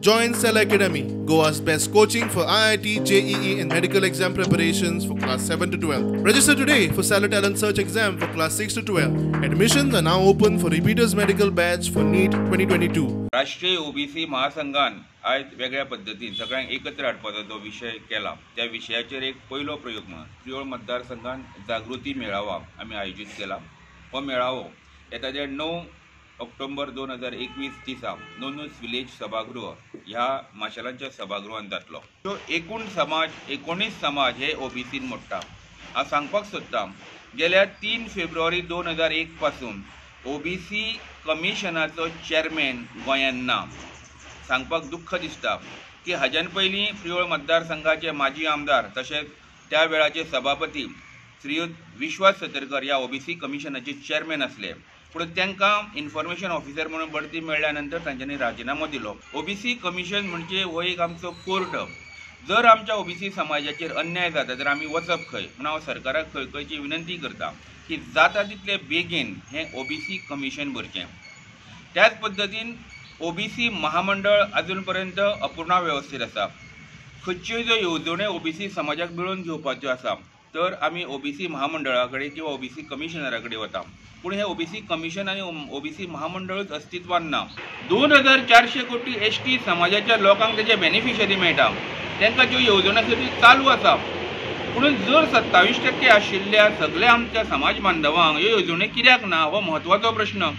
Join Cell Academy, Goa's best coaching for IIT, JEE and medical exam preparations for class 7 to 12. Register today for Cell Talent Search exam for class 6 to 12. Admissions are now open for repeaters medical batch for NEET 2022. राष्ट्रीय OBC महासंघान आज वेगळ्या पद्धतीन सगळ्यांक एकत्र हाडपाचो जो विषय केला त्या विशयाचेर एक पहिलो प्रयोग म्हणून प्रियोळ मतदारसंघान जागृती मेळावा आमी आयोजित केला। हो मेळावो येता जे 9 ऑक्टोबर 2021 दिसा नोनूस विलेज सभागृह ह्या माशेलांच्या सभागृहांत जातलो। तो एकूण समाज 19 समाज हे ओबीसीन मोडटा। हांव सांगपाक सोदतां गेल्या 3 फेब्रुवारी 2001 पासून ओबीसी कमिशनाचो चेअरमॅन गोंयांत ना। सांगपाक दुख्ख दिसता की हाज्यान पयलीं प्रियोळ मतदारसंघाचे माजी आमदार तशेंच त्या वेळाचे सभापती श्रीयुत विश्वास सतरकर ह्या ओबीसी कमिशनाचे चेअरमॅन असले, पूण तांकां इन्फॉर्मेशन ऑफिसर म्हणून बढती मेळ्ळ्या नंतर तांच्यांनी राजिनामो दिलो। ओबीसी कमिशन म्हणजे हो एक आमचो कोर्ट। जर आमच्या ओबीसी समाजाचेर अन्याय जाता तर आमी वचप खंय म्हणून हांव सरकाराक कळकळीची विनंती करता की जाता तितले बेगीन हे ओबीसी कमिशन भरचें। त्याच पद्दतीन ओबीसी महामंडळ अजून पर्यंत अपूर्णावस्थेत आसा। खंयच्योय ज्यो येवजण्यो ओबीसी समाजाक मेळोवन घेवपाच्यो आसा तर आमी ओबीसी महामंडळा कडेन किंवा ओबीसी कमिशनरा कडेन वता, पूण हे ओबीसी कमिशन आनी ओबीसी महामंडळूच अस्तित्वान ना। 2400 कोटी एसटी समाजाच्या लोकांक तेचे बेनिफिशरी मेळटा, तांकां ज्यो येवजण्यो आसा त्यो चालू आसा, पूण जर 27% आशिल्ल्या सगळ्या आमच्या समाज बांधवांक ह्यो येवजण्यो कित्याक ना हो म्हत्वाचो प्रश्न।